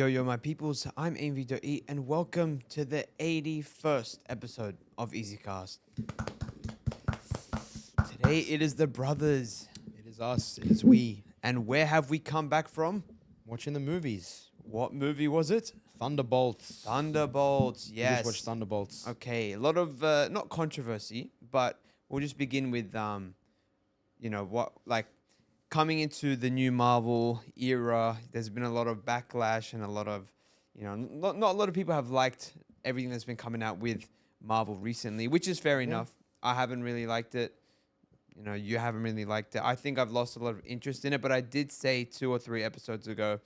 Yo, my peoples, I'm AimV.E and welcome to the 81st episode of EasyCast. Today it is the brothers. It is us. It is we. And where have we come back from? Watching the movies. What movie was it? Thunderbolts. Thunderbolts, We yes. just watched Thunderbolts. Okay, a lot of, not controversy, but we'll just begin with, coming into the new Marvel era, there's been a lot of backlash and a lot of, not a lot of people have liked everything that's been coming out with Marvel recently, which is fair enough. I haven't really liked it. You haven't really liked it. I think I've lost a lot of interest in it, but I did say 2 or 3 episodes ago,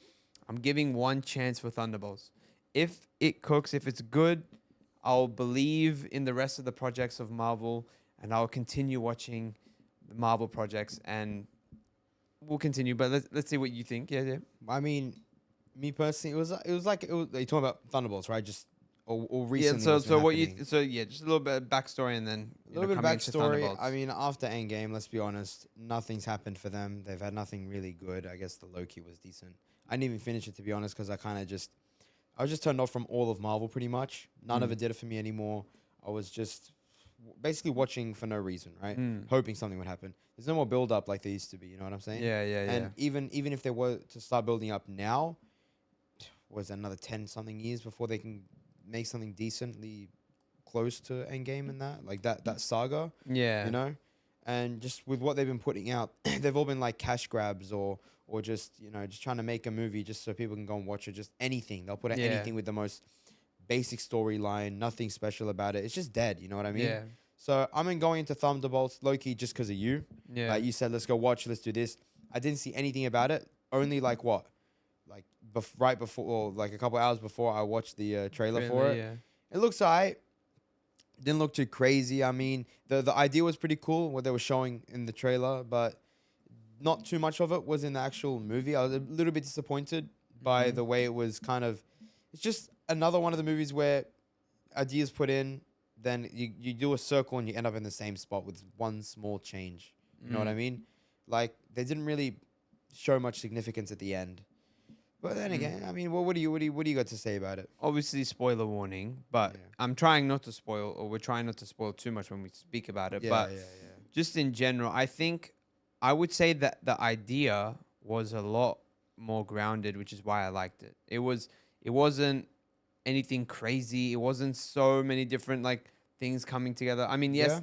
I'm giving one chance for Thunderbolts. If it cooks, if it's good, I'll believe in the rest of the projects of Marvel, and I'll continue watching the Marvel projects, and we'll continue. But let's see what you think. Yeah. I mean, me personally, it was like you're talking about Thunderbolts, right? Just or recently. Yeah. what's So been what you? happening. Just a little bit of backstory, and then A little bit of coming into backstory. Thunderbolts. I mean, after Endgame, let's be honest, nothing's happened for them. They've had nothing really good. I guess the Loki was decent. I didn't even finish it, to be honest, because I was just turned off from all of Marvel pretty much. None of it did it for me anymore. I was just basically watching for no reason, right? Hoping something would happen. There's no more build up like there used to be. You know what I'm saying? Yeah. And even if they were to start building up now, was another 10 something years before they can make something decently close to Endgame and that saga. Yeah. You know, and just with what they've been putting out, they've all been like cash grabs or just just trying to make a movie just so people can go and watch it. Just anything they'll put out anything with the most basic storyline, nothing special about it. It's just dead. You know what I mean? Yeah. So I'm going into Thunderbolts, Loki, just because of you. Yeah. Like you said, let's go watch, let's do this. I didn't see anything about it. Only like what? Like right before, or like a couple hours before I watched the trailer for it. Yeah. It looks alright. Didn't look too crazy. I mean, the idea was pretty cool, what they were showing in the trailer, but not too much of it was in the actual movie. I was a little bit disappointed by the way it was kind of... It's just another one of the movies where ideas put in, then you do a circle and you end up in the same spot with one small change. You know what I mean? Like, they didn't really show much significance at the end. But then again, I mean, what do you got to say about it? Obviously, spoiler warning, but Yeah. I'm trying not to spoil, or we're trying not to spoil too much when we speak about it. But just in general, I think I would say that the idea was a lot more grounded, which is why I liked it. It wasn't anything crazy. It wasn't so many different things coming together. I mean, yes,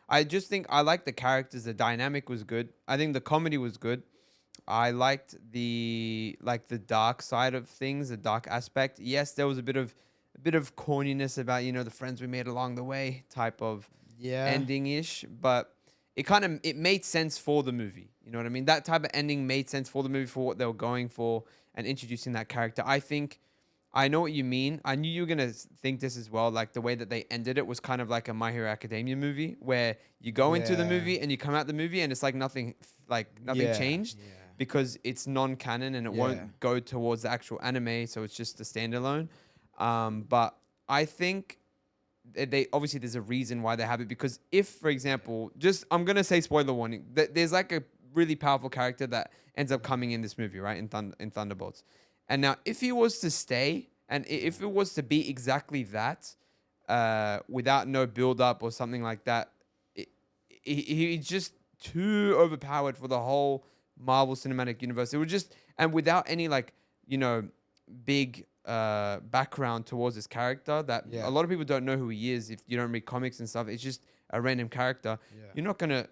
I just think I liked the characters. The dynamic was good. I think the comedy was good. I liked the dark side of things, the dark aspect. Yes, there was a bit of corniness about the friends we made along the way type of ending ish, but it made sense for the movie. You know what I mean? That type of ending made sense for the movie, for what they were going for and introducing that character. I think I know what you mean. I knew you were gonna think this as well. Like the way that they ended it was kind of like a My Hero Academia movie, where you go into the movie and you come out the movie and it's like nothing changed. Yeah. Because it's non-canon and it won't go towards the actual anime, so it's just a standalone. But I think they obviously there's a reason why they have it, because if, for example, I'm gonna say spoiler warning, there's like a really powerful character that ends up coming in this movie, right, in Thunderbolts, and now if he was to stay and if it was to be exactly that, without no build up or something like that, he's just too overpowered for the whole Marvel Cinematic Universe. It would just, and without any big background towards this character that a lot of people don't know who he is if you don't read comics and stuff. It's just a random character. You're not gonna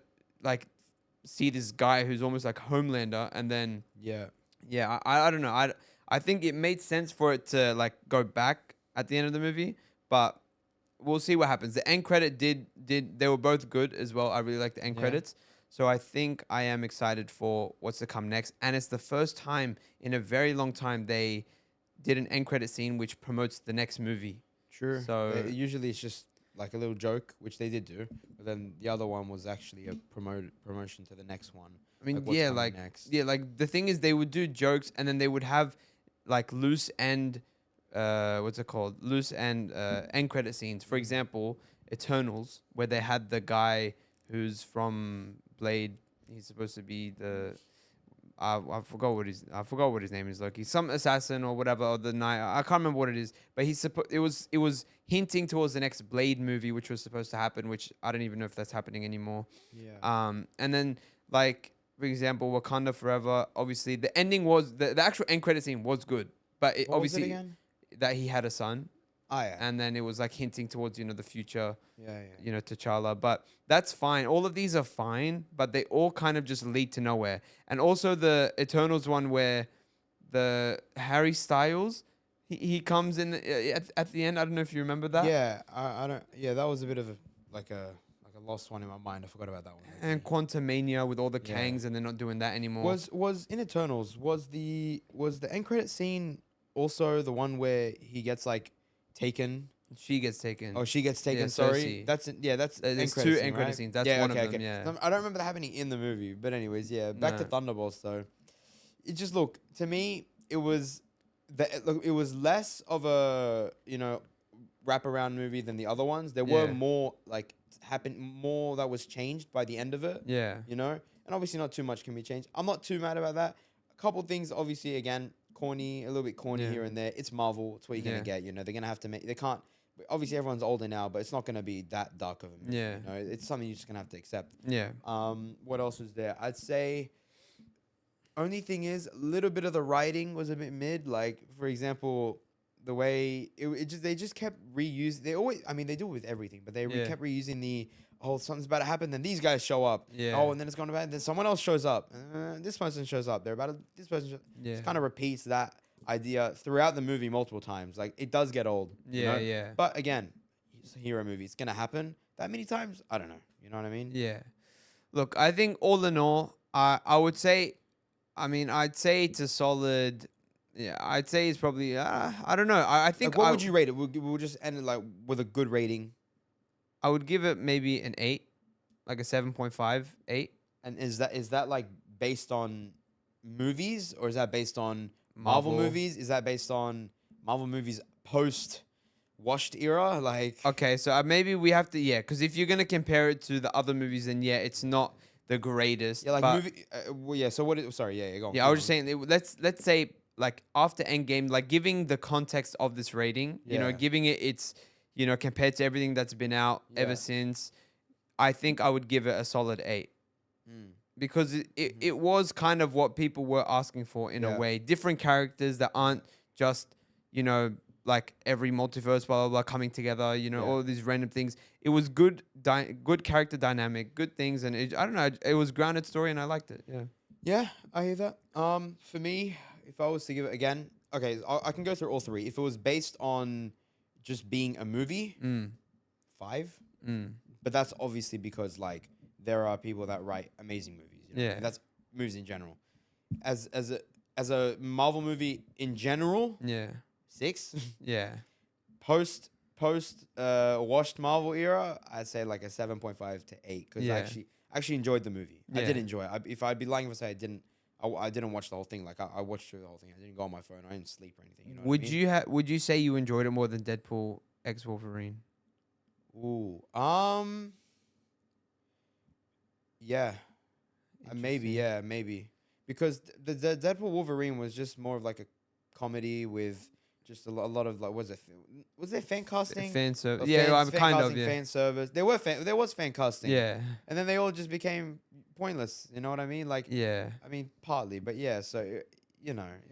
see this guy who's almost like Homelander and then I don't know. I think it made sense for it to go back at the end of the movie, but we'll see what happens. The end credit did they were both good as well. I really like the end credits. So I think I am excited for what's to come next. And it's the first time in a very long time they did an end credit scene which promotes the next movie. True. So usually it's just like a little joke, which they did do. But then the other one was actually a promotion to the next one. I mean, what's coming next. the thing is they would do jokes and then they would have loose end, loose end end credit scenes. For example, Eternals, where they had the guy who's from Blade. He's supposed to be I forgot what his name is. Loki, some assassin or whatever, or the knight. I can't remember what it is. But it was hinting towards the next Blade movie, which was supposed to happen. Which I don't even know if that's happening anymore. Yeah. And then like for example, Wakanda Forever. Obviously, the ending was the actual end credit scene was good, but it, What was it obviously again? that he had a son, Oh yeah. and then it was like hinting towards the future, Yeah. T'Challa. But that's fine. All of these are fine, but they all kind of just lead to nowhere. And also the Eternals one where the Harry Styles, he comes in at the end. I don't know if you remember that. Yeah. I don't. Yeah, that was a bit of a like a lost one in my mind. I forgot about that one. And Quantumania with all the Yeah. Kangs, and they're not doing that anymore. Was in Eternals was the end credit scene also the one where he gets like taken? She gets taken. Oh, she gets taken. Yeah, sorry, Cersei. that's There's end two credit scene, end credit right? scenes. That's Yeah, one okay, of them. okay. Yeah. I don't remember that happening in the movie, but anyways, yeah. Back to No. Thunderbolts though. It just look to me. It was it was less of a wraparound movie than the other ones. There were Yeah. more more that was changed by the end of it. Yeah. And obviously not too much can be changed. I'm not too mad about that. A couple things, obviously, again, corny, a little bit corny Yeah. here and there. It's Marvel. It's what you're gonna get. They're gonna have to make. They can't. Obviously, everyone's older now, but it's not gonna be that dark of a movie. Yeah. It's something you're just gonna have to accept. Yeah. What else was there? I'd say. Only thing is, a little bit of the writing was a bit mid. Like, for example, the way they just kept reusing. They always, I mean, they do it with everything, but they Yeah. kept reusing the something's about to happen. Then these guys show up. Yeah. Oh, and then it's going to happen. Then someone else shows up. This person shows up. This person. Yeah. Just kind of repeats that idea throughout the movie multiple times. Like it does get old. Yeah. Yeah. But again, it's a hero movie. It's gonna happen that many times. I don't know. You know what I mean? Yeah. Look, I think all in all, I would say, I mean, I'd say it's a solid. Yeah, I'd say it's probably. I don't know. I think. Like, what would you rate it? We'll just end it like with a good rating. I would give it maybe an 8, like a 7.5, 8. And is that like based on movies or is that based on Marvel movies? Is that based on Marvel movies post washed era? Like Okay, so maybe we have to, because if you're gonna compare it to the other movies, then it's not the greatest. yeah, like but movie. Well, yeah. So what? Sorry. Yeah. Go on. Yeah, I was just saying. Let's say like after Endgame, like giving the context of this rating, Yeah. giving it its, compared to everything that's been out Yeah. ever since, I think I would give it a solid 8 because it was kind of what people were asking for in a Yeah. way. Different characters that aren't just like every multiverse blah blah blah coming together. All these random things. It was good character dynamic, good things, and I don't know. It was grounded story, and I liked it. Yeah. Yeah, I hear that. For me, if I was to give it again, okay, I can go through all three. If it was based on just being a movie, 5. But that's obviously because like there are people that write amazing movies. Yeah. And that's movies in general. As a Marvel movie in general, Yeah. 6. Yeah. Post washed Marvel era, I'd say like a 7.5 to 8 because Yeah. I actually enjoyed the movie. I Yeah. did enjoy it. If I'd be lying if I say I didn't. I didn't watch the whole thing. Like I watched through the whole thing. I didn't go on my phone. I didn't sleep or anything. You know what I mean? Would you say you enjoyed it more than Deadpool X Wolverine? Ooh. Yeah. Maybe. Because the Deadpool Wolverine was just more of like a comedy with just a lot of like was there fan casting? Fan service. Or Yeah, fan- I'm fan kind of. casting, Yeah. fan service. There was fan casting. Yeah. And then they all just became pointless. You know what I mean? Like Yeah. I mean partly, but yeah. So it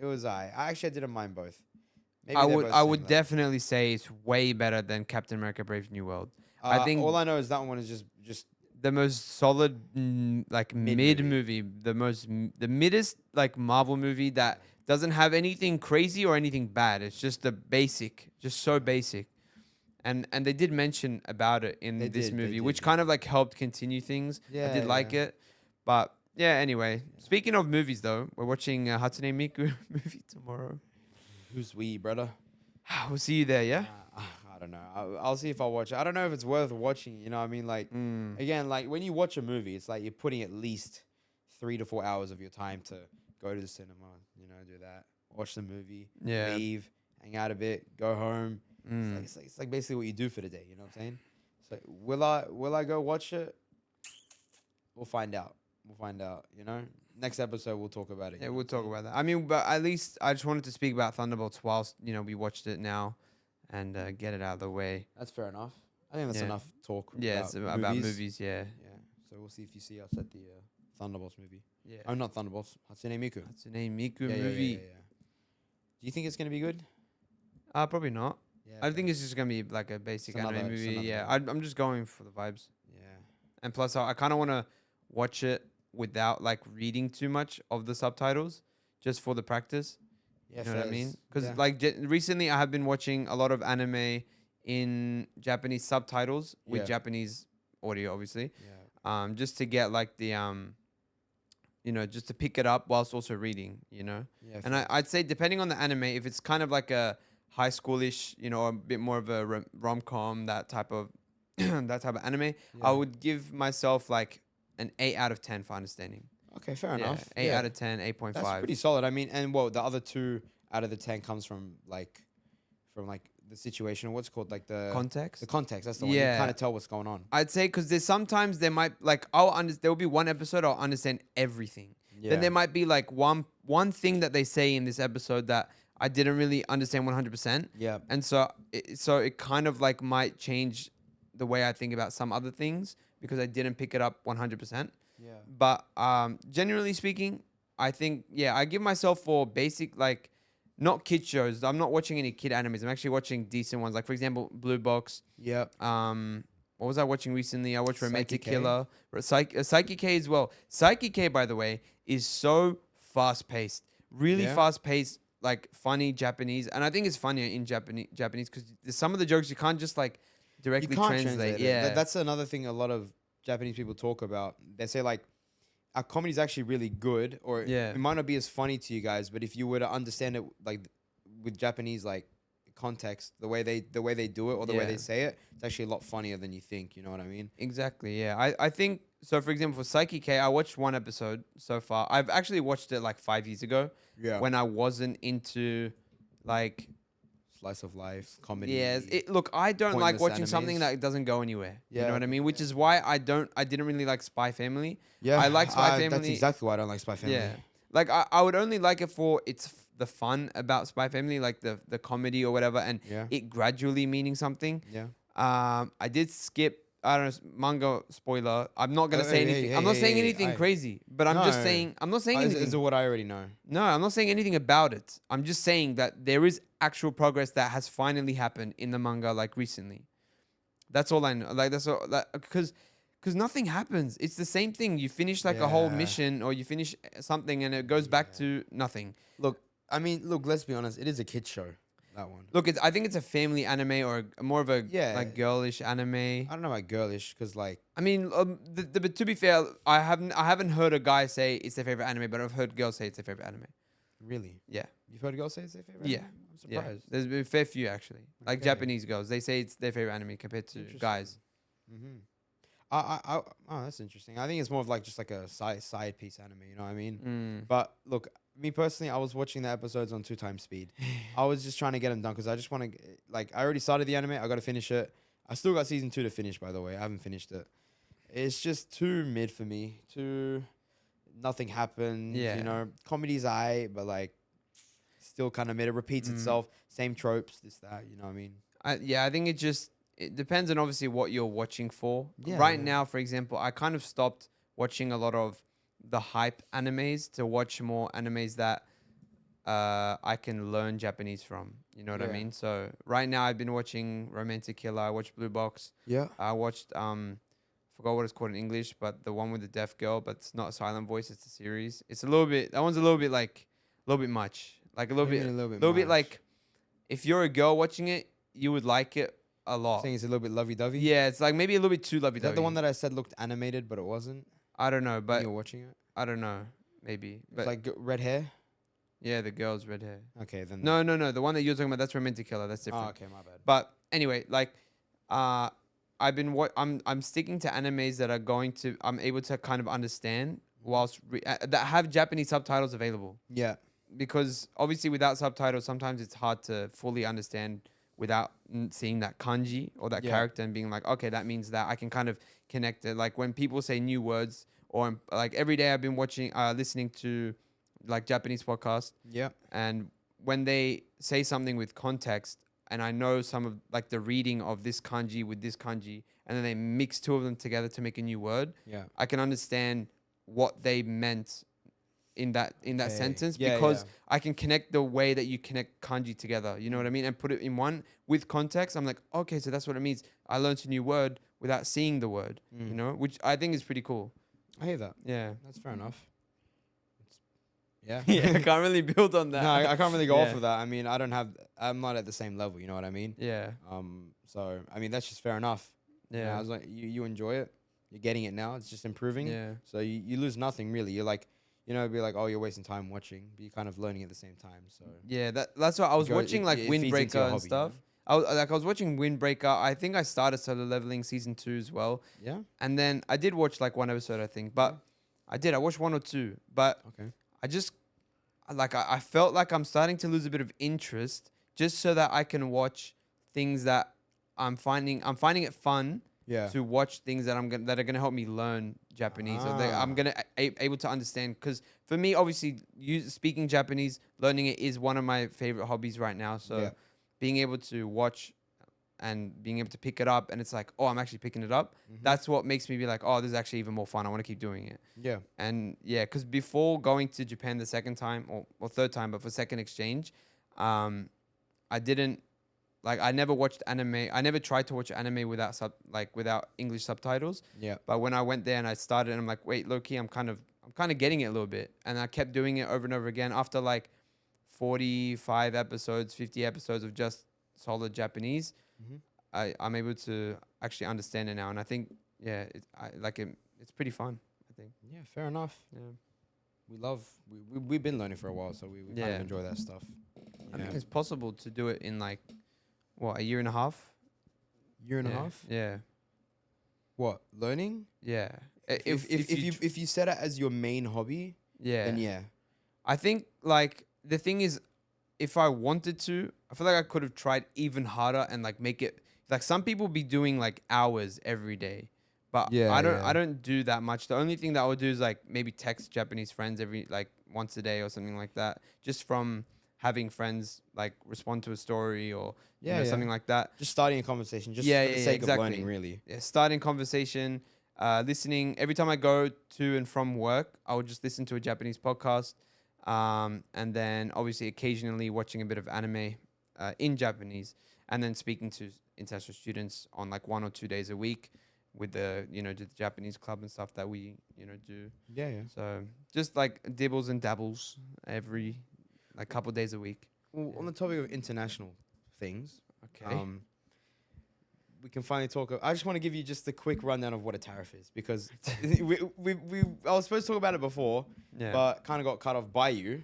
was I actually didn't mind both. Maybe I they're would both I would similar. definitely say it's way better than Captain America: Brave New World. I think all I know is that one is just the most solid like mid movie, the middest like Marvel movie that doesn't have anything crazy or anything bad. It's just the basic, just so basic. And they did mention about it in this movie, which kind of like helped continue things. I did like it. But yeah, anyway, speaking of movies though, we're watching Hatsune Miku movie tomorrow. who's we, brother? We'll see you there, yeah? I don't know. I'll see if I'll watch it. I don't know if it's worth watching. You know what I mean? Like, again, like when you watch a movie, it's like you're putting at least 3 to 4 hours of your time to go to the cinema, do that, watch the movie, Yeah. leave, hang out a bit, go home. It's like basically what you do for the day. You know what I'm saying? So will I go watch it? We'll find out. next episode we'll talk about it. Yeah, we'll talk about that. I mean, but at least I just wanted to speak about Thunderbolts whilst we watched it now, and get it out of the way. That's fair enough. I think that's enough talk. Yeah, it's about movies. Yeah. Yeah. So we'll see if you see us at the Thunderbolts movie. Yeah. Oh, not Thunderbolts. Hatsune Miku. Hatsune Miku Yeah, movie. yeah. Do you think it's gonna be good? Probably not. Yeah. I think it's just gonna be like a basic It's anime another- it's movie. another Yeah, one. I'm just going for the vibes. Yeah. And plus, I kind of want to watch it without like reading too much of the subtitles, just for the practice. Yeah. You know what I mean? fairs. Because Yeah. like recently, I have been watching a lot of anime in Japanese subtitles with Yeah. Japanese audio, obviously. Yeah. Just to get like the just to pick it up whilst also reading. Yeah. And I'd say depending on the anime, if it's kind of like a high schoolish, a bit more of a rom-com, that type of anime, I would give myself like an 8 out of 10 for understanding. Okay, fair enough. 8 out of 10, 8.5. That's pretty solid. I mean, and the other 2 out of the 10 comes from the situation. What's it called, like the Context. The context. That's the one. You Yeah. kind of tell what's going on. I'd say because there might like there will be one episode I'll understand everything. Yeah. Then there might be like one thing that they say in this episode that I didn't really understand 100%. Yeah. And so it kind of like might change the way I think about some other things because I didn't pick it up 100%. Yeah. But generally speaking, I think I give myself for basic like not kid shows. I'm not watching any kid animes. I'm actually watching decent ones. Like for example, Blue Box. Yep. What was I watching recently? I watched Romantic Psyche-K. Killer, Psyche K as well. Psyche K, by the way, is so fast paced, really Yeah. fast paced, like funny Japanese, and I think it's funnier in Japanese because some of the jokes you can't just like directly translate. it. Yeah, That's another thing a lot of Japanese people talk about. They say like our comedy is actually really good, or Yeah. it might not be as funny to you guys, but if you were to understand it like with Japanese like context, the way they do it or the way Yeah. they say it, it's actually a lot funnier than you think. You know what I mean? exactly. Yeah, I think so. For example, for Psyche K, I watched one episode so far. I've actually watched it like 5 years ago Yeah. when I wasn't into like. Slice of life comedy. Yes, look, I don't like pointless watching something animes. that doesn't go anywhere. You Yeah. know what I mean? Which is why I didn't really like Spy Family. Yeah. I like Spy That's Family. exactly why I don't like Spy Family. Yeah. Like I would only like it for the fun about Spy Family, like the comedy or whatever, and Yeah. it gradually meaning something. Yeah. I did skip, I don't know, manga spoiler. I'm not gonna say anything. I'm not saying anything crazy, but I'm just No. saying I'm not saying anything. Is what I already know. No, I'm not saying anything about it. I'm just saying that there is actual progress that has finally happened in the manga, like recently. That's all I know. Like that's all. Because nothing happens. It's the same thing. You finish like a whole Yeah. mission, or you finish something, and it goes back to nothing. Look, let's be honest. It is a kid show. That one. Look, I think it's a family anime or more of a Yeah. like girlish anime. I don't know about girlish because like I mean, but to be fair, I haven't heard a guy say it's their favorite anime, but I've heard girls say it's their favorite anime. really, Yeah. you've heard girls say it's their favorite. Yeah. anime? I'm Yeah, surprised. there's been a fair few actually. Like Okay. Japanese girls, they say it's their favorite anime compared to Interesting. guys. Mm-hmm. Oh, that's interesting. I think it's more of like just like a side piece anime. You know what I mean? Mm. But look, me personally, I was watching the episodes on 2x speed. I was just trying to get them done because I just want to like. I already started the anime. I got to finish it. I still got season 2 to finish. By the way, I haven't finished it. It's just too mid for me. Nothing happens. Yeah. You know, comedy's but like still kind of mid. It repeats Mm. itself. Same tropes. This that. You know what I mean? I think it depends on obviously what you're watching for. Yeah. Right now, for example, I kind of stopped watching a lot of the hype animes to watch more animes that I can learn Japanese from. You know what I Yeah. mean? So right now I've been watching Romantic Killer. I watched Blue Box. Yeah. I watched forgot what it's called in English, but the one with the deaf girl, but it's not a silent voice. It's a series. It's that one's a little bit much. Like a little bit much. like if you're a girl watching it, you would like it a lot. Saying it's a little bit lovey-dovey. Yeah, it's like maybe a little bit too Is that lovey-dovey. the one that I said looked animated, but it wasn't? I don't know, When but you were watching it? I don't know, maybe. It's But like red hair? yeah, the girl's red hair. Okay, then. No, the one that you're talking about, that's Romantic Killer. That's different. Oh, okay, my bad. But anyway, like, I'm sticking to animes that are I'm able to kind of understand whilst that have Japanese subtitles available. Yeah. Because obviously without subtitles, sometimes it's hard to fully understand without seeing that kanji or that Yeah. character and being like, okay, that means that I can kind of connect it. Like when people say new words or like every day I've been listening to like Japanese podcasts. Yeah. And when they say something with context, and I know some of like the reading of this kanji with this kanji, and then they mix two of them together to make a new word, Yeah. I can understand what they meant in that sentence, Yeah, because yeah. I can connect the way that you connect kanji together. You know what I mean? And put it in one with context. I'm like, okay, so that's what it means. I learned a new word without seeing the word. You know, which I think is pretty cool. I hear that. Yeah. That's fair enough. Yeah. Yeah, I can't really build on that. No, I can't really go Yeah. off of that. I mean, I'm not at the same level. You know what I mean? Yeah. So I mean, that's just fair enough. You know, Yeah. I was like, you enjoy it. You're getting it now. It's just improving. Yeah. So you lose nothing really. You're like, you know, it'd be like, oh, you're wasting time watching, but you're kind of learning at the same time. So Yeah, that's why I was watching like it feeds into your Windbreaker and hobby, stuff. you know? I was watching Windbreaker. I think I started Solo Leveling season 2 as well. Yeah. And then I did watch like one episode, I think, but I watched 1 or 2, but Okay. I just I felt like I'm starting to lose a bit of interest just so that I can watch things that I'm finding it fun Yeah. to watch things that that are gonna help me learn Japanese, or that I'm gonna able to understand. Because for me, obviously, speaking Japanese, learning it is one of my favorite hobbies right now. So Yeah. being able to watch and being able to pick it up, and it's like, oh, I'm actually picking it up. That's what makes me be like, oh, this is actually even more fun. I want to keep doing it. Yeah. And yeah, because before going to Japan the second time or third time, but for second exchange, I didn't I never watched anime. I never tried to watch anime without without English subtitles. Yeah. But when I went there and I started, and I'm like, wait, low key, I'm kind of getting it a little bit, and I kept doing it over and over again. After like 45 episodes, 50 episodes of just solid Japanese, I'm able to actually understand it now, and I think it's pretty fun. I think. Yeah. Fair enough. Yeah. We've been learning for a while, so we kind Yeah. of enjoy that stuff. I think it's possible to do it in like a year and a half. Year and a half. Yeah. What, learning? Yeah. If you set it as your main hobby, yeah. then yeah. I think like the thing is, if I wanted to, I feel like I could have tried even harder and like make it like some people be doing like hours every day, but Yeah, I don't do that much. The only thing that I would do is like maybe text Japanese friends every like once a day or something like that, just from having friends like respond to a story or something like that. Just starting a conversation, just for the sake of learning, really. Yeah, starting conversation, listening. Every time I go to and from work, I would just listen to a Japanese podcast, and then obviously occasionally watching a bit of anime in Japanese, and then speaking to international students on like 1 or 2 days a week with the the Japanese club and stuff that we do. Yeah, yeah. So just like dibbles and dabbles every like couple days a week. Well, on the topic of international things, Okay. we can finally talk. I just want to give you just a quick rundown of what a tariff is, because I was supposed to talk about it before, Yeah. but kind of got cut off by you.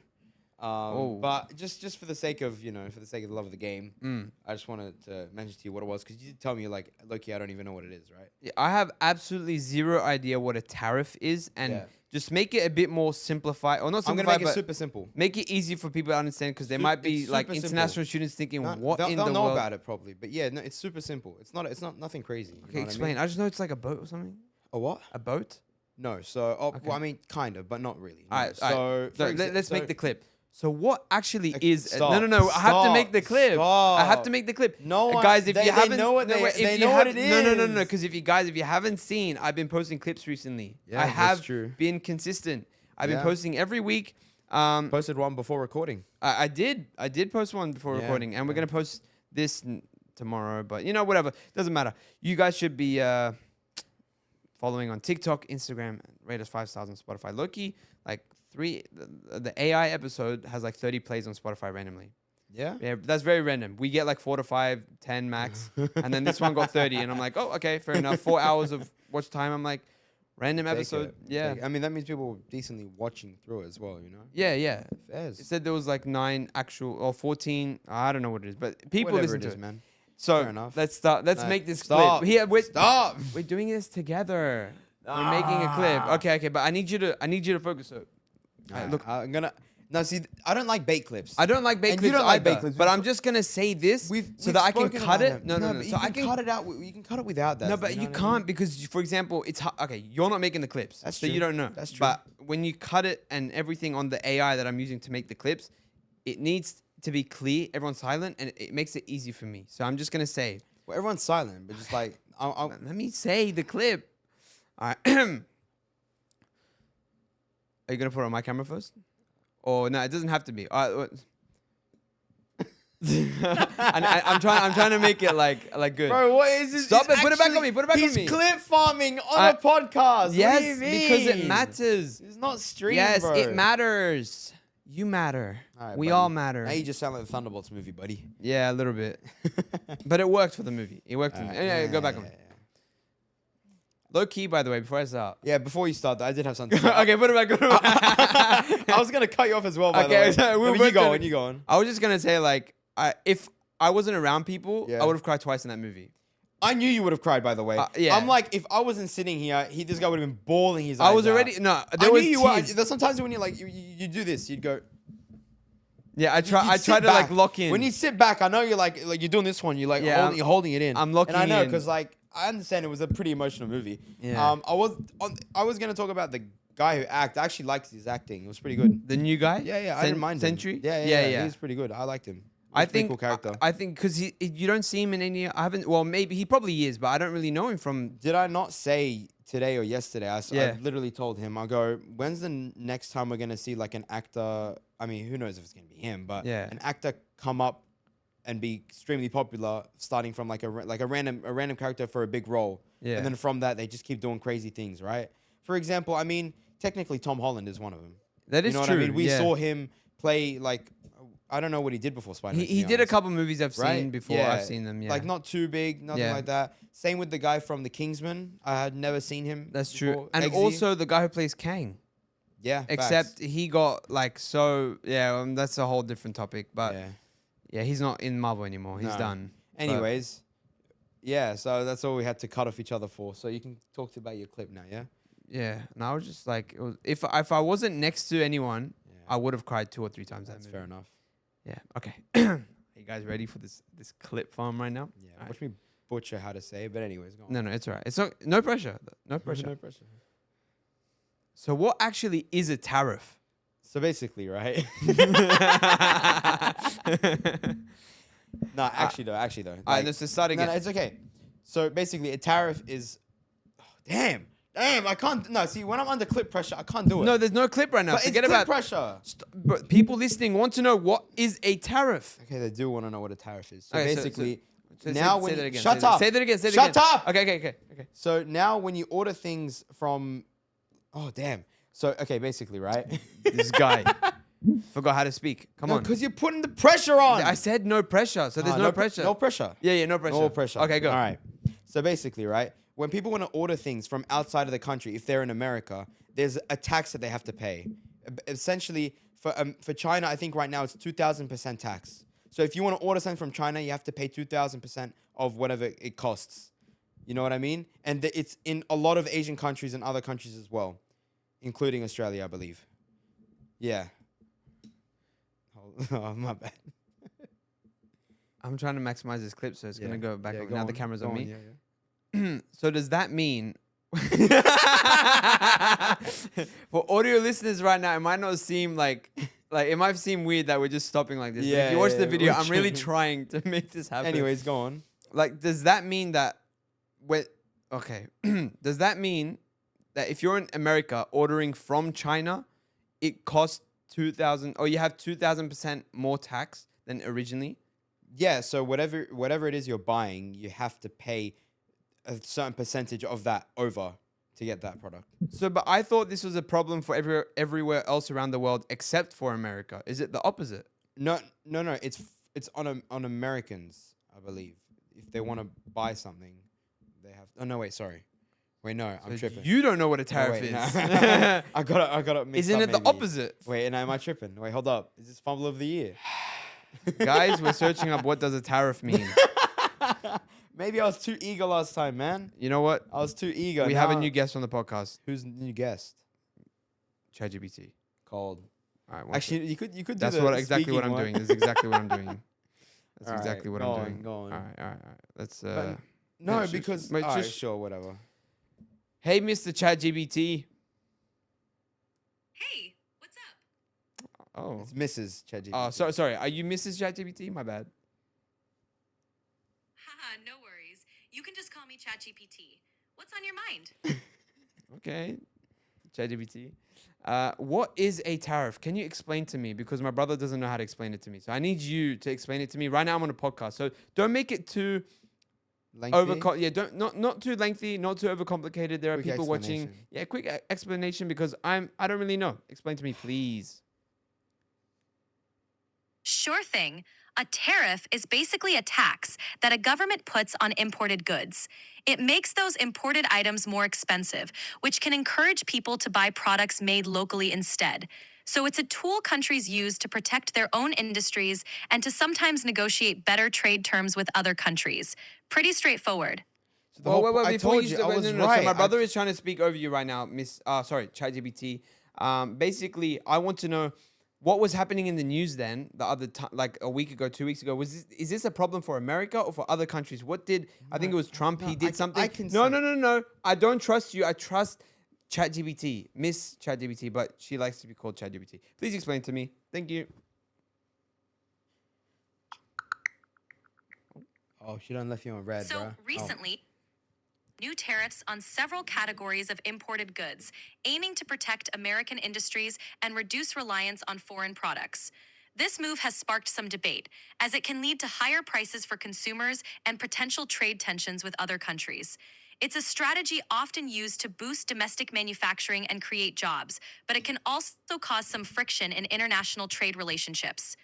Oh. But just for the sake of for the sake of the love of the game, I just wanted to mention to you what it was, because you did tell me like, Loki, I don't even know what it is, right? Yeah, I have absolutely zero idea what a tariff is, and just make it a bit more simplified, or not I'm simplified, gonna make it but super simple. make it easy for people to understand, because there might be it's like super international simple. students thinking, No, what they'll in the know world? about it probably, but yeah, no, it's super simple. It's not nothing crazy. You know Okay, what explain. I mean? I just know it's like a boat or something. A what? A boat? No, so Okay. well, I mean, kind of, but not really. No. All right, So let's make the clip. So what actually Okay, is? stop, No. I have to make the clip. I have to stop. make the clip. No one- guys, if they- you they haven't, know what no, they- wait, if they you know what have- it No. is. Because if you haven't seen, I've been posting clips recently. Yeah, I that's have true. been consistent. I've been Yeah. posting every week. Posted one before recording. I did post one before Yeah, recording, and we're yeah. gonna post this tomorrow. But whatever, doesn't matter. You guys should be following on TikTok, Instagram, and rate us 5 stars on Spotify. Loki, like the AI episode has like 30 plays on Spotify randomly. Yeah. Yeah, that's very random. We get like 4 to 5, 10 max, and then this one got 30, and I'm like, oh, okay, fair enough. 4 hours of watch time. I'm like, random Take episode. it, Yeah. take it. I mean, that means people were decently watching through it as well, you know? Yeah. Fairs. It said there was like 9 actual or 14. I don't know what it is, but people Whatever listen it to is, it. man. So Fair enough. let's start. Let's No, make this stop. clip. Here, Stop. we're doing this together. We're making a clip. Okay, but I need you to focus. So, Alright, look, I'm gonna. No, see, I don't like bait clips. I don't like bait And clips you don't like bait either, clips. but I'm just gonna say this so that I can spoken cut about it. them. No. But So I can cut it out. You can cut it without that. No, but know you what I can't mean? because, for example, okay. You're not making the clips, That's so true. you don't know. That's true. But when you cut it and everything on the AI that I'm using to make the clips, it needs to be clear. Everyone's silent, and it makes it easy for me. So I'm just gonna say. Well, everyone's silent, but just like Let me say the clip. All right. Are you gonna put it on my camera first? Or no, it doesn't have to be. I'm trying to make it like good. Bro, what is this? Stop it! Put it back on me. Put it back on me. He's clip farming on a podcast. Yes, what do you mean? because it matters. It's not stream, Yes, bro. it matters. You matter. All right, We buddy. all matter. Now you just sound like the Thunderbolts movie, buddy. Yeah, a little bit. But it worked for the movie. It worked for me. Yeah, go back on. Low key, by the way, before I start. Yeah, before you start, I did have something. To say. Okay, put it back. Put it back. I was gonna cut you off as well. By the Okay, way. so we'll No, but both you go gonna- on. You go on. I was just gonna say, like, if I wasn't around people, Yeah. I would have cried twice in that movie. I knew you would have cried. By the way, yeah. I'm like, if I wasn't sitting here, this guy would have been bawling his eyes I was out. already no. I There knew was you were. tears. There's sometimes when you like you do this, you'd go. Yeah, I You'd try sit to like back. lock in. When you sit back, I know you're like you're doing this one. You're like Yeah, you're holding it in. I'm locking And I know in. because like I understand it was a pretty emotional movie. Yeah. I was gonna talk about the guy who acted. I actually liked his acting. It was pretty good. The new guy. Yeah. I didn't mind him. Sentry. Yeah. He was pretty good. I liked him. He I was a pretty think cool character. I think because you don't see him in any. I haven't. Well, maybe he probably is, but I don't really know him from. Did I not say today or yesterday? I Yeah. literally told him. I go, when's the next time we're gonna see like an actor? I mean, who knows if it's gonna be him, but Yeah. an actor come up and be extremely popular, starting from like a random character for a big role, Yeah. and then from that they just keep doing crazy things, right? For example, I mean, technically Tom Holland is one of them. That is you know true. what I mean? We yeah. saw him play like. I don't know what he did before Spider-Man. He to be did a honest. couple movies I've Right? seen before. Yeah. I've seen them. Yeah. Like not too big, nothing Yeah. like that. Same with the guy from The Kingsman. I had never seen him. That's before. true. And Eggsy. also the guy who plays Kang. yeah, Except facts. he got like so. Yeah, that's a whole different topic. But yeah. yeah, he's not in Marvel anymore. He's No. done. But- Anyways, yeah. So that's all we had to cut off each other for. So you can talk about your clip now. Yeah. Yeah, and I was just like, if I wasn't next to anyone, Yeah. I would have cried 2 or 3 times. That's that fair movie. enough. Yeah. Okay. Are you guys ready for this clip farm right now? Yeah. Alright. Watch me butcher how to say it, but anyways, go on. No, it's alright. It's not. No pressure. No pressure. No pressure. So what actually is a tariff? So basically, right? No, actually though. Alright, let's just start again. No, it's okay. So basically, a tariff is. Damn, I can't. No, see, when I'm under clip pressure, I can't do it. No, there's no clip right now. but Forget it's clip about. pressure. But people listening want to know what is a tariff. Okay, they do want to know what a tariff is. So Okay, basically, Say- now say when that you- again. shut say up. Say that again. Say that Shut again. up. Okay. So now when you order things from, oh damn. So okay, basically, right? This guy forgot how to speak. Come on. because you're putting the pressure on. I said no pressure, so there's no pressure. No pressure. Yeah, no pressure. No pressure. Okay, go. All right. So basically, right, when people want to order things from outside of the country, if they're in America, there's a tax that they have to pay. Essentially, for China, I think right now it's 2,000% tax. So if you want to order something from China, you have to pay 2,000% of whatever it costs. You know what I mean? And it's in a lot of Asian countries and other countries as well, including Australia, I believe. Yeah. Oh, my bad. I'm trying to maximize this clip, so it's gonna go back. Yeah, Now the camera's on me. Yeah. So does that mean for audio listeners right now, it might not seem like it might seem weird that we're just stopping like this. But Yeah, if you watch the yeah, video, we're I'm really trying. trying to make this happen. Anyways, go on. Like, does that mean that does that mean that if you're in America ordering from China, it costs 2,000 or you have 2,000% more tax than originally? Yeah, so whatever it is you're buying, you have to pay a certain percentage of that over to get that product. So, but I thought this was a problem for everywhere else around the world except for America. Is it the opposite? No. It's on Americans, I believe. If they want to buy something, they have. Oh no, wait, sorry. Wait, no, I'm So tripping. You don't know what a No, tariff wait, is. no. I got it mixed Isn't up it the maybe. opposite? Wait, am I tripping? Wait, hold up. Is this fumble of the year? Guys, we're searching up what does a tariff mean. Maybe I was too eager last time, man. You know what? I was too eager. We have a Now- new guest on the podcast, Who's the new guest? ChatGPT. Called. All right. Actually, you could do That's the what exactly what speaking I'm one. doing. That's exactly what I'm doing. That's All exactly right, what I'm doing. Go on. All right. All right. All right. Let's. But no, because wait, all right, sure, whatever. Hey, Mr. ChatGPT. Hey, what's up? Oh. It's Mrs. ChatGPT. Oh, sorry. Are you Mrs. ChatGPT? My bad. Haha, no worries. You can just call me ChatGPT. What's on your mind? Okay. ChatGPT. What is a tariff? Can you explain to me? Because my brother doesn't know how to explain it to me. So I need you to explain it to me. Right now I'm on a podcast. So don't make it too Lengthy? yeah, not too lengthy, not too overcomplicated. There are Quick people watching. explanation. Yeah, quick explanation because I don't really know. Explain to me, please. Sure thing. A tariff is basically a tax that a government puts on imported goods. It makes those imported items more expensive, which can encourage people to buy products made locally instead. So it's a tool countries use to protect their own industries and to sometimes negotiate better trade terms with other countries. Pretty straightforward. So the Well, whole wait, I before told you you, start- I was no, no, no. right. So my brother is trying to speak over you right now, Miss. Sorry, ChatGPT. Basically, I want to know what was happening in the news then the other time, like a week ago, 2 weeks ago. Is this a problem for America or for other countries? What did I think it was Trump? no, He did something. I can No, say- no, no, no. I don't trust you. I trust ChatGPT, Miss ChatGPT, but she likes to be called ChatGPT. Please explain to me. Thank you. Oh, she done left you on red, So bruh. Oh. recently, new tariffs on several categories of imported goods, aiming to protect American industries and reduce reliance on foreign products. This move has sparked some debate, as it can lead to higher prices for consumers and potential trade tensions with other countries. It's a strategy often used to boost domestic manufacturing and create jobs, but it can also cause some friction in international trade relationships.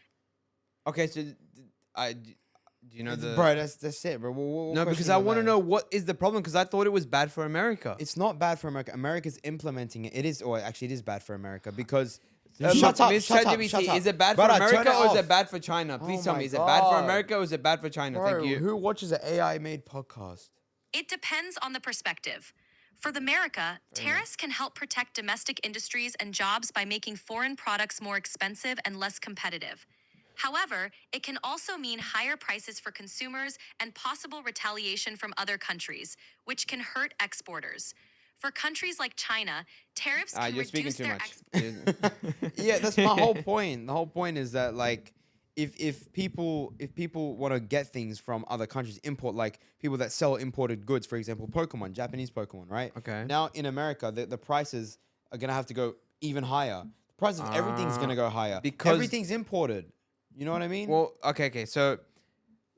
Okay, so do you know the? Bro, that's it, bro. What No, question because you I got want to left? know what is the problem. Because I thought it was bad for America. It's not bad for America. America's implementing it. It is, or actually, it is bad for America because. Look, Miss ChatGPT, is it bad for Brother, turn America or is off. it bad for China? Please Oh tell my me, is it bad for God. America or is it bad for China? Bro, Thank you. who watches an AI-made podcast? It depends on the perspective. For the America, tariffs can help protect domestic industries and jobs by making foreign products more expensive and less competitive. However, it can also mean higher prices for consumers and possible retaliation from other countries, which can hurt exporters. For countries like China, tariffs can You're speaking reduce too their much. Yeah, that's my whole point. The whole point is that like if people want to get things from other countries, import like people that sell imported goods, for example, Pokemon, Japanese Pokemon, right? Okay. Now in America, the prices are gonna have to go even higher. The price of everything's gonna go higher because- everything's imported. You know what I mean? Well, okay. So,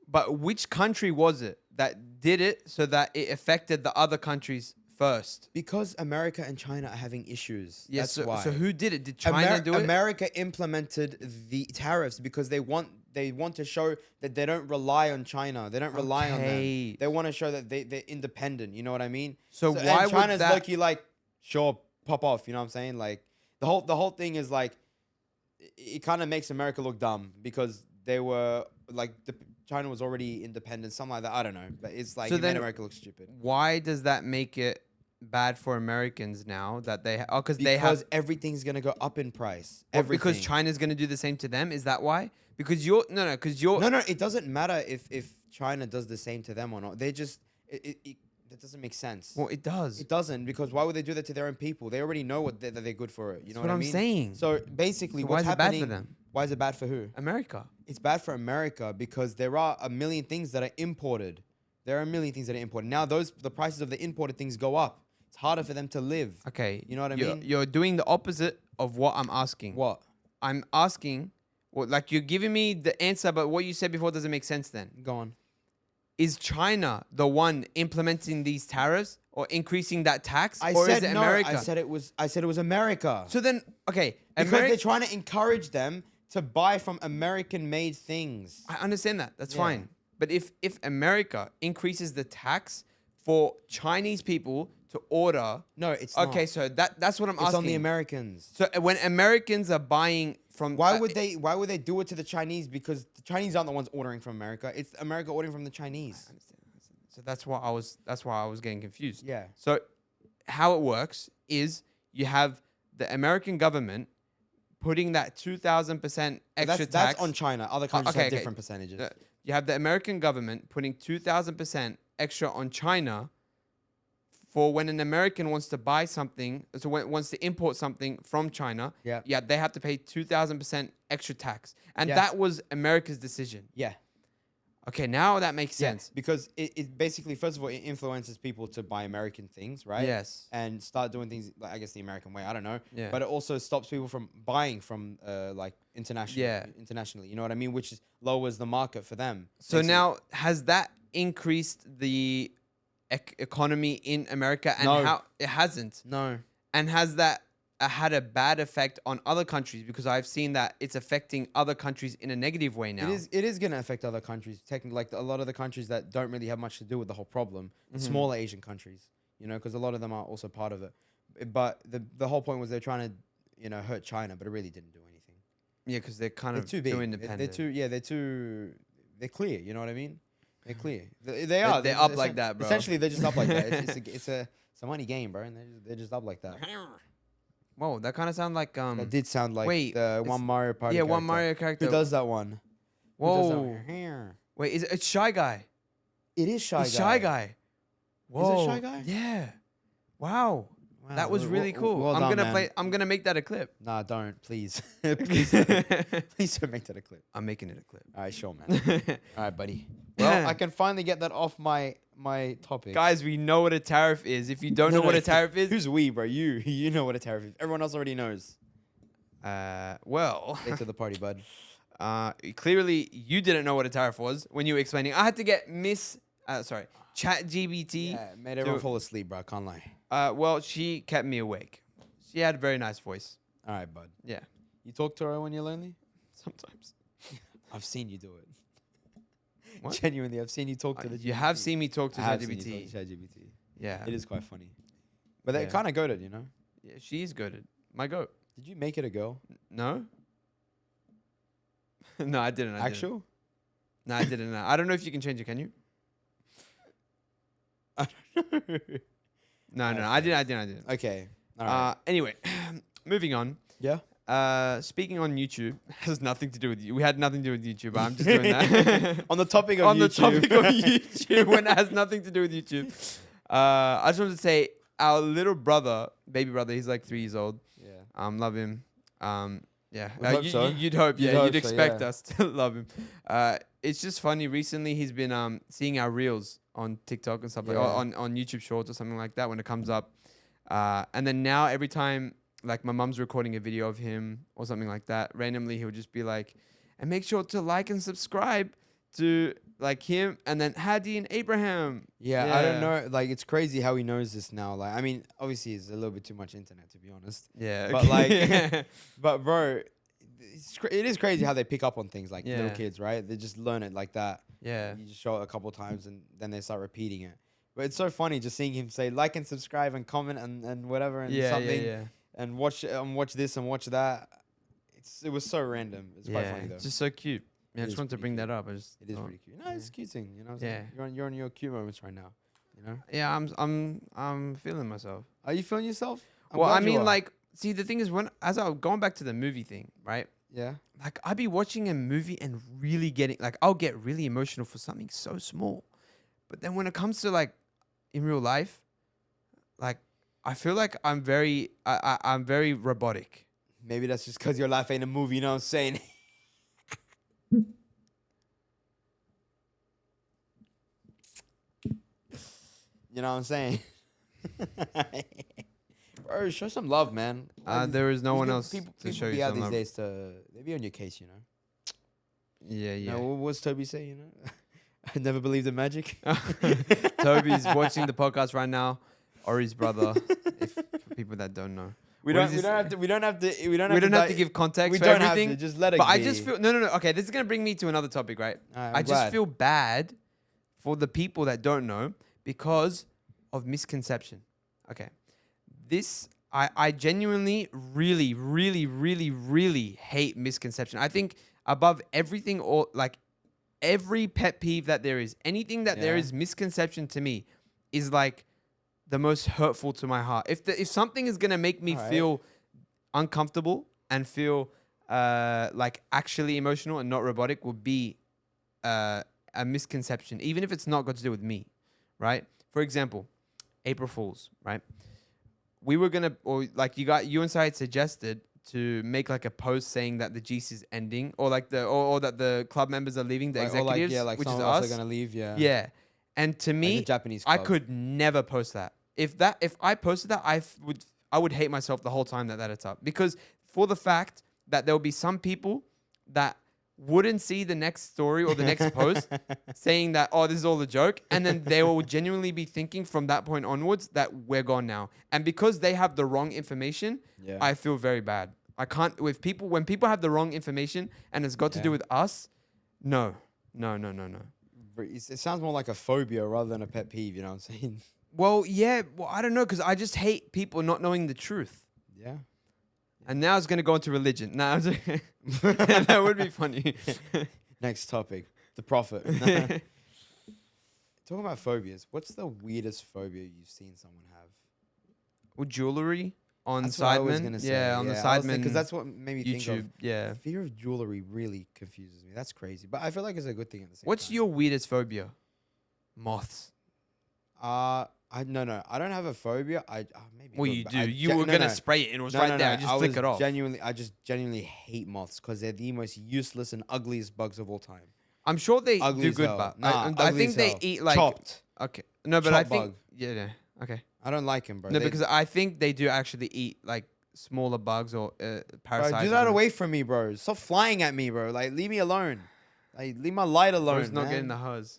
but which country was it that did it so that it affected the other countries first? because America and China are having issues. Yes. That's why. So who did it? Did China do it? America implemented the tariffs because they want to show that they don't rely on China. They don't rely on Okay. them. They want to show that they're independent. You know what I mean? So why and would China's that- low-key like, sure, pop off. You know what I'm saying? Like the whole thing is like, it kind of makes America look dumb because they were like China was already independent, something like that. I don't know, but it's like So it made then- America look stupid. Why does that make it bad for Americans now that they? Oh, because they have. Because everything's gonna go up in price. What, because Everything. China's going to do the same to them? Is that why? Because you're because you're No, it doesn't matter if China does the same to them or not. They just that doesn't make sense. well, it does. It doesn't, because why would they do that to their own people? They already know that they're good for it. You know That's what I I'm mean? saying. So basically, So why what's is it bad for happening? them? Why is it bad for who? America. It's bad for America because there are a million things that are imported. There are a million things that are imported. Now the prices of the imported things go up. It's harder for them to live. Okay. You know what I you're, mean? You're doing the opposite of what I'm asking. What? I'm asking, well, like you're giving me the answer, but what you said before doesn't make sense then. Go on. Is China the one implementing these tariffs or increasing that tax? I or said is it no. America? I said it was America. So then, okay. Because Ameri- they're trying to encourage them to buy from American-made things. I understand that. That's Yeah. fine. But if America increases the tax for Chinese people to order, No, it's okay, not. so that's what I'm It's asking. on the Americans. So when Americans are buying from, Why would they do it to the Chinese? Because the Chinese aren't the ones ordering from America. It's America ordering from the Chinese. So that's why I was getting confused. Yeah. So how it works is you have the American government putting that 2,000% extra tax. That's on China. Other countries have okay. different percentages. You have the American government putting 2,000% extra on China for when an American wants to buy something, so when wants to import something from China, Yeah. they have to pay 2,000% extra tax. And Yeah. that was America's decision. Yeah. Okay, now that makes sense. Because it basically, first of all, it influences people to buy American things, right? Yes. And start doing things, like, I guess, the American way. I don't know. Yeah. But it also stops people from buying from, like, internationally. You know what I mean? Which lowers the market for them. So Makes it- now, has that increased the economy in America? And No. how it hasn't? No. And has that had a bad effect on other countries? Because I've seen that it's affecting other countries in a negative way now. It is going to affect other countries. Technically, like a lot of the countries that don't really have much to do with the whole problem, smaller Asian countries, you know, because a lot of them are also part of it. But the whole point was they're trying to, you know, hurt China, but it really didn't do anything. Yeah, because they're kind They're of too big. independent. They're clear. You know what I mean? They're clear. They are. They're up like that, bro. Essentially, they're just up like that. It's a money game, bro, and they're just up like that. Whoa, that kind of sounds like That did sound like wait, the one Mario Party. yeah, character. one Mario character. Who does that one? Who does that Whoa, one? wait, it's Shy Guy. It is Shy Guy. It's Shy Guy. Whoa, Shy Guy? Yeah. Wow. Wow, That was really cool. well I'm done, gonna man. play. I'm gonna make that a clip. Nah, don't please. Please don't make that a clip. I'm making it a clip. All right, sure, man. All right, buddy. Well, I can finally get that off my topic. Guys, we know what a tariff is. If you don't know what a tariff is, Who's we, bro? You know what a tariff is. Everyone else already knows. well, Late to the party, bud. clearly you didn't know what a tariff was when you were explaining. I had to get ChatGPT. Yeah, made everyone fall asleep, bro. Can't lie. Well, she kept me awake. She had a very nice voice. All right, bud. Yeah, You talk to her when you're lonely? sometimes. I've seen you do it. What? Genuinely, I've seen you talk to the You have seen me talk to I have seen you ChatGPT. talk to ChatGPT. Yeah, It is quite funny. But they Yeah. kind of goated, you know? yeah, she is good. My goat. Did you make it a girl? No. No, I didn't. Actual? No, I didn't. I don't know if you can change it. Can you? No, I didn't. Okay. All right. Anyway, moving on. Yeah. Speaking on YouTube has nothing to do with you. We had nothing to do with YouTube. But I'm just doing that. On the topic of On the YouTube. topic of YouTube, when it has nothing to do with YouTube. I just wanted to say our little brother, baby brother, he's like 3 years old. Yeah. Love him. Yeah. We hope so. You'd hope. You'd Yeah. hope You'd so, expect yeah. us to love him. It's just funny. Recently, he's been seeing our reels on TikTok and stuff like, or Yeah. on YouTube Shorts or something like that when it comes up. And then now every time, like my mum's recording a video of him or something like that, randomly he'll just be like, and make sure to like and subscribe to like him and then Hadi and Abraham. Yeah, I don't know. Like, it's crazy how he knows this now. Like, I mean, obviously, it's a little bit too much internet, to be honest. Yeah. But, like, yeah. But, bro, it is crazy how they pick up on things like Yeah. little kids, right? They just learn it like that. Yeah. You just show it a couple times and then they start repeating it. But it's so funny just seeing him say like and subscribe and comment and whatever and something Yeah. and watch this and watch that. It was so random. It's quite funny though. It's just so cute. Yeah, I It just is wanted to pretty bring cute. that up. I just It is thought- pretty cute. No, it's a cute thing. You know what I'm Yeah. saying? You're on your cute moments right now. You know? Yeah, I'm feeling myself. Are you feeling yourself? I'm Well, glad I you mean, are. like, see, the thing is, as I was going back to the movie thing, right? Yeah. Like, I'd be watching a movie and really getting, like, I'll get really emotional for something so small. But then when it comes to, like, in real life, like, I feel like I'm very robotic. Maybe that's just because your life ain't a movie, you know what I'm saying? You know what I'm saying? Bro, show some love, man. There is no These one people- else people to show be you out some these love. days they be on your case, you know? Yeah, You yeah. know, what's Toby say, you know? I never believed in magic. Toby's watching the podcast right now, Ori's brother. For people that don't know, We What don't is this? have to we don't have to give context we for don't everything. have to just let it But be. I just feel no. Okay, this is gonna bring me to another topic, right? I'm I just glad. feel bad for the people that don't know because of misconception. Okay, I genuinely, really, really, really, really hate misconception. I think above everything, or like every pet peeve that there is, anything that there Yeah. is misconception to me is like the most hurtful to my heart. If something is gonna make me Alright. feel uncomfortable and feel like actually emotional and not robotic would be a misconception, even if it's not got to do with me, right? For example, April Fools, right? We were gonna, or like you and Syed suggested to make like a post saying that the GC is ending, or like or that the club members are leaving, the executives, like which some is of us us. are gonna leave. Yeah. Yeah, and to Like me, the Japanese I club. could never post that. If I posted that, I would hate myself the whole time that it's up, because for the fact that there will be some people that wouldn't see the next story or the next post saying that, oh, this is all a joke. And then they will genuinely be thinking from that point onwards that we're gone now. And because they have the wrong information, Yeah. I feel very bad. I can't, when people have the wrong information and it's got to do with us, no. It sounds more like a phobia rather than a pet peeve. You know what I'm saying? Well, yeah, I don't know, because I just hate people not knowing the truth. Yeah. And now it's going to go into religion. Now that would be funny. Next topic, the prophet. Talking about phobias, what's the weirdest phobia you've seen someone have? Well, jewelry on That's what I was Sidemen. gonna say. Yeah, on the Sidemen. Because that's what made me think YouTube. of. Yeah. Fear of jewelry really confuses me. That's crazy, but I feel like it's a good thing at the same What's time. your weirdest phobia? Moths. I don't have a phobia. Maybe. Well, look, you but do. I You gen- were no, gonna no. spray it and it was No, right no, there. no. Just flick it off. I just genuinely hate moths because they're the most useless and ugliest bugs of all time. I'm sure they Ugly do as good, hell. but Nah, I ugly think as they hell. eat like Chopped. Okay, no, but I Chopped think bug. yeah. Okay, I don't like them, bro. no, because I think they do actually eat like smaller bugs or parasites. Bro, do that away from me, bro. Stop flying at me, bro. Like, leave me alone. Like, leave my light alone. Bro's not man. getting the huzz.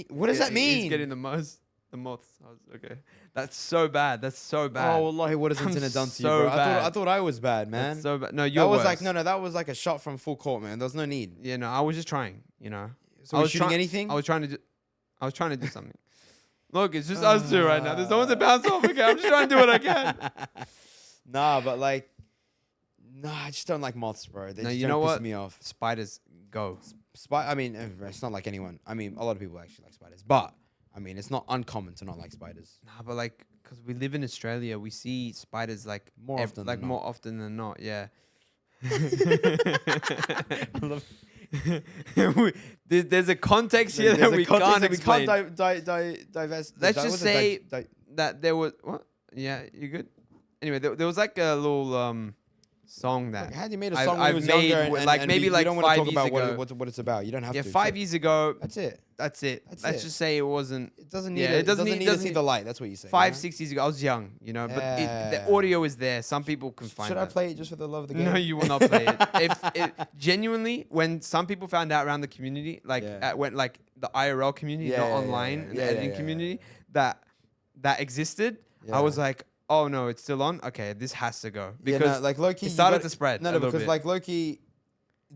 What does that mean? He's getting the moths. The moths. Okay, that's so bad. That's so bad. Oh, wallahi, what has I'm internet done to you, so bro? bad. I thought I was bad, man. That's so bad. No, you're That was worse. like that was like a shot from full court, man. There was no need. Yeah, no, I was just trying. So I we're was shooting try- anything? I was trying to do something. Look, it's just us two right now. There's no one to bounce off. Okay, I'm just trying to do what I can. Nah, but like, I just don't like moths, bro. They No, just you don't know piss what? me off. Spiders go. I mean, it's not like anyone. I mean, a lot of people actually like spiders, but I mean, it's not uncommon to not like spiders. Nah, but like, because we live in Australia, we see spiders like More often than not. more often than not. Yeah. There's a context here that we can't explain. Divest. Let's just say that there was what? Yeah, you good? Anyway, there was like a little song that Hadi made a I've- song when he I've was made younger, with, and, like, and maybe we like don't want to 5 talk years about ago. what it's about. You don't have yeah, to. 5 years ago. That's it. That's it. That's Let's it. just say it wasn't. It doesn't need. Yeah, it doesn't need to doesn't see need- the light. That's what you say. 5-6 years ago, I was young, but the audio is there. Some people can find Should it. I play it just for the love of the game? No, you will not play it. If genuinely, when some people found out around the community, like Yeah. when like the IRL community, Yeah, not yeah, online, yeah, and yeah, the editing yeah, community, that existed, Yeah. I was like, oh no, it's still on. Okay, this has to go Yeah, because no, like Loki it started to spread. No, a no, little because bit. like Loki,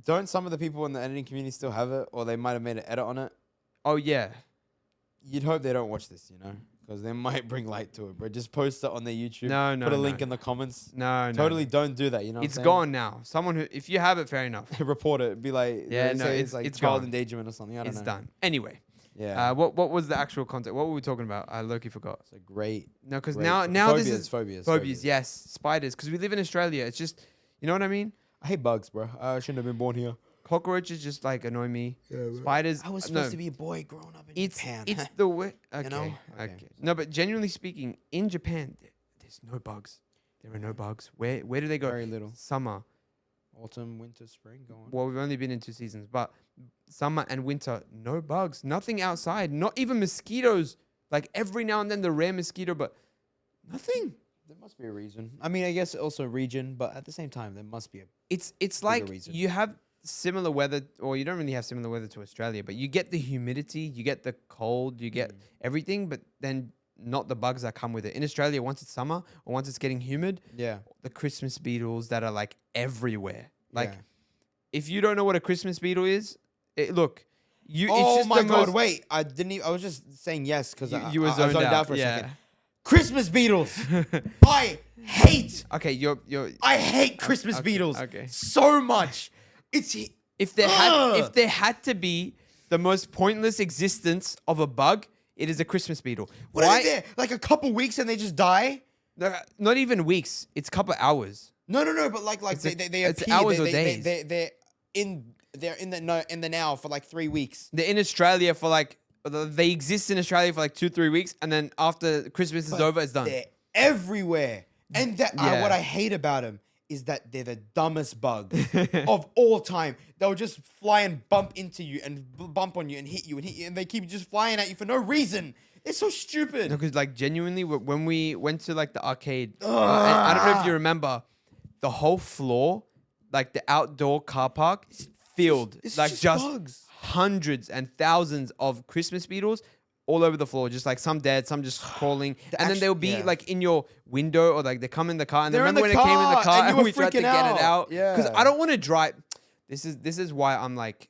don't some of the people in the editing community still have it, or they might have made an edit on it? Oh yeah, You'd hope they don't watch this, because they might bring light to it. But just post it on their YouTube. No, Put a no, link no. in the comments. no, Totally don't do that. You know, what It's I'm saying? gone now. Someone who, if you have it, fair enough. Report it. Be like, Yeah, say no, it's like it's child gone. endangerment or something. I don't It's know. done. Anyway, Yeah, what was the actual content? What were we talking about? I Loki forgot. it's a great. No, because great- now this is phobias. Yes, spiders. Because we live in Australia. It's just, you know what I mean? I hate bugs, bro. I shouldn't have been born here. Cockroaches just like annoy me. Spiders. I was no, supposed to be a boy growing up in It's Japan. it's the way. Okay, know? okay. Okay. No, but genuinely speaking, in Japan, there's no bugs. There are no bugs. Where do they go? Very little. Summer. Autumn, winter, spring. Go on. Well, we've only been in 2 seasons, but summer and winter, no bugs. Nothing outside. Not even mosquitoes. Like every now and then, the rare mosquito, but nothing. There must be a reason. I mean, I guess also region, but at the same time, there must be a. It's like reason. you have similar weather, or you don't really have similar weather to Australia, but you get the humidity, you get the cold, you get everything, but then not the bugs that come with it. In Australia, once it's summer or once it's getting humid, Yeah. the Christmas beetles that are like everywhere. Like Yeah. if you don't know what a Christmas beetle is, look, you. it's Oh just my the god! most- Wait, I didn't. I was just saying yes because You were I zoned out. for a Yeah. second. Christmas beetles. I hate. Okay, you're. I hate Christmas Okay, beetles okay. so much. It's If there had to be the most pointless existence of a bug, it is a Christmas beetle. what is there? Like a couple weeks and they just die? Not even weeks. It's a couple hours. No. But like they it's appear. hours or They're days. in the now for like 3 weeks. They're in Australia for like they exist in Australia for like 2-3 weeks, and then after Christmas is over, it's done. They're everywhere. And that Yeah. what I hate about them is that they're the dumbest bugs of all time. They'll just fly and bump into you and bump on you and hit you, and they keep just flying at you for no reason. It's so stupid. Because like genuinely, when we went to like the arcade, I don't know if you remember, the whole floor, like the outdoor car park, filled It's like just bugs. hundreds and thousands of Christmas beetles all over the floor, just like some dead, some just crawling, and then they'll be like in your window, or like they come in the car. And then They're in remember the when it came in the car, car and you and were we tried to freaking get it out? out. Because Yeah. I don't want to drive. This is why I'm like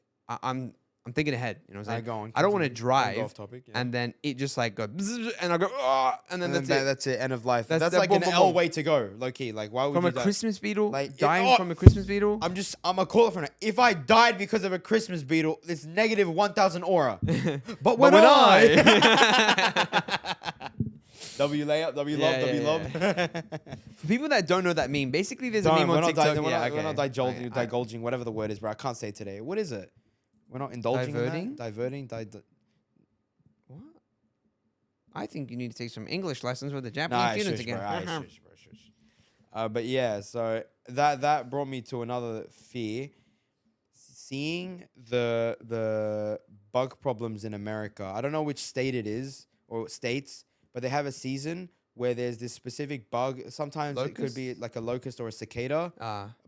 I'm thinking ahead. You know what I'm saying? Go on, I don't want to continue. Don't go drive, off topic, yeah. and then it just like goes, bzz, and I go, "Ah," and then And that's it. That's it. End of life. That's That's the like boom, an boom, L boom. way to go, low key. Like why would From you a die? Christmas beetle, Like, dying from a Christmas beetle. I'm gonna call it from it. If I died because of a Christmas beetle, it's negative 1,000 aura. But when when I W layup, W Yeah, love, W yeah, love. For people that don't know that meme, basically there's a meme on TikTok. We're not divulging whatever the word is, bro. I can't say it today. What is it? We're not indulging Diverting? in that? Diverting? What? I think you need to take some English lessons with the Nah, Japanese students shush, again. bro. Aight, shush, bro, shush. But yeah, so that brought me to another fear. Seeing the bug problems in America. I don't know which state it is or states, but they have a season where there's this specific bug. Sometimes it could be like a locust or a cicada.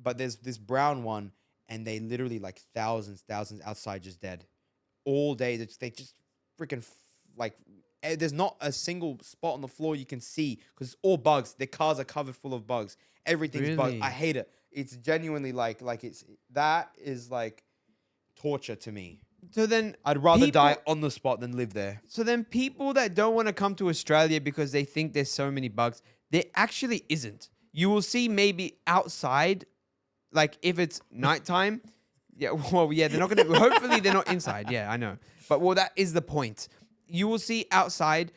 But there's this brown one, and they literally like thousands outside just dead all day. They just freaking there's not a single spot on the floor you can see because it's all bugs. Their cars are covered full of bugs. Everything's bugs. Really? I hate it. It's genuinely like that is like torture to me. So then I'd rather people- die on the spot than live there. So then people that don't want to come to Australia because they think there's so many bugs, there actually isn't. You will see maybe outside, like if it's nighttime. Yeah, well, yeah, they're not going to, hopefully they're not inside. Yeah, I know. But well, that is the point. You will see outside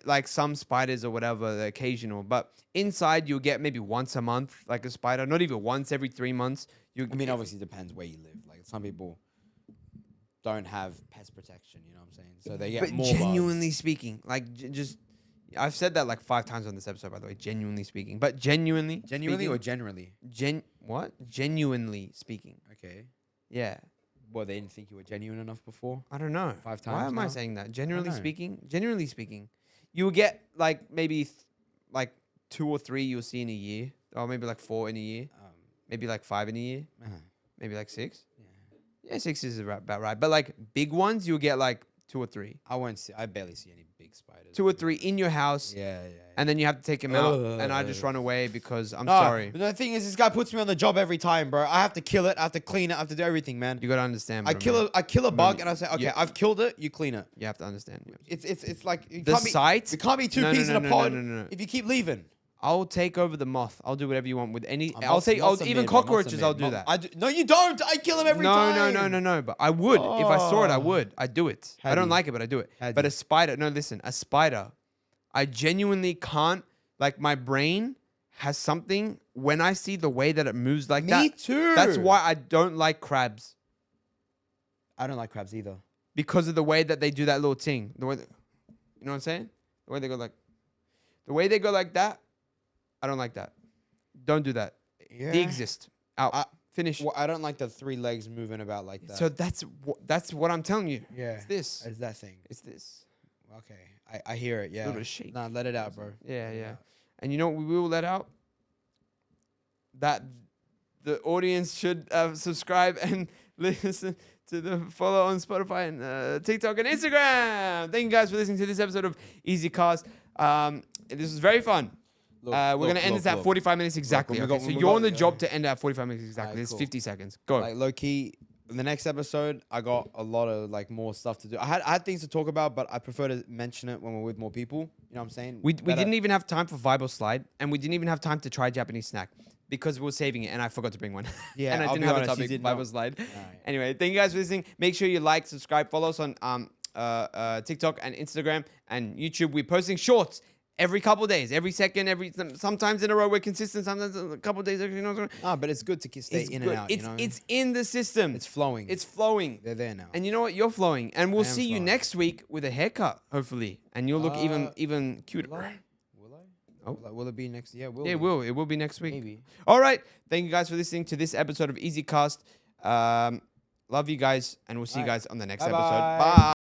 like some spiders or whatever, the occasional, but inside you'll get maybe once a month, like a spider, not even once every 3 months. I mean, obviously it depends where you live. Like some people don't have pest protection, you know what I'm saying? So they get But more genuinely bugs. speaking, like just, I've said that like 5 times on this episode, by the way, genuinely speaking, but genuinely Genuinely speaking, or generally? what? Genuinely speaking. Okay. Yeah. Well, they didn't think you were genuine enough before? I don't know. 5 Why times am I now? saying that? Generally know. speaking, you will get like maybe like 2 or 3 you'll see in a year, or maybe like 4 in a year, maybe like 5 in a year, maybe like 6. Yeah, 6 is about right. But like big ones, you'll get like 2 or 3. I barely see any big spiders. 2 or 3 in your house. Yeah. And then you have to take him out, and I just run away because I'm sorry. The thing is, this guy puts me on the job every time, bro. I have to kill it. I have to clean it. I have to do everything, man. You gotta understand. I bro, man. kill a bug, and I say, okay, Yeah. I've killed it. You clean it. You have to understand. Yeah. It's like you The can't site? It can't be two No, peas no, in no, a no, pod. no. If you keep leaving. I'll take over the moth. I'll do whatever you want with any. Moths are Even mid, bro. Moths are cockroaches. mid. I'll do that. No, you don't. I kill them every time. No. But I would if I saw it. I Oh. would. I'd do it. I don't Hadi. like it, but I do it. Hadi. But a spider. No, listen. A spider. I genuinely can't. Like my brain has something when I see the way that it moves like that. Me too. That's why I don't like crabs, I don't like crabs either. because of the way that they do that little thing. The way, you know what I'm saying? The way they go like that. I don't like that. Don't do that. Yeah. They exist. Out. Finish. Well, I don't like the 3 legs moving about like that. So that's what I'm telling you. yeah, It's this. It's that thing. It's this. Okay, I hear it. Yeah. little bit of shake. Nah, let it out, bro. Yeah. And you know what we will let out? That the audience should subscribe and listen to the follow on Spotify and TikTok and Instagram. Thank you guys for listening to this episode of Easy Cast. This was very fun. We're going to end this at 45 minutes exactly. when we Okay? got- So when we you're got- on the yeah. job to end at 45 minutes exactly. Alright, It's cool. 50 seconds. Go. Like low key, in the next episode, I got a lot of like more stuff to do. I had things to talk about, but I prefer to mention it when we're with more people. You know what I'm saying? We Better- didn't even have time for Vibe or Slide, and we didn't even have time to try Japanese snack because we were saving it, and I forgot to bring one. Yeah, and I I'll didn't be have honest, a you topic. did Vibe or not. Slide. Alright. Anyway, thank you guys for listening. Make sure you like, subscribe, follow us on TikTok and Instagram and YouTube. We're posting shorts every couple days, every second, sometimes in a row we're consistent, sometimes a couple days. You know, But it's good to stay it's in good. and out. It's you know? it's in the system. It's flowing. It's flowing. They're there now. And you know what? You're flowing, and we'll I am see you flowing. next week with a haircut, hopefully, and you'll look even cuter. Will I? Oh. Will it be next? Yeah, Yeah, it will. It will be next week. Maybe. All right. Thank you guys for listening to this episode of EasyCast. Love you guys, and we'll see you All right. guys on the next Bye-bye. episode. Bye.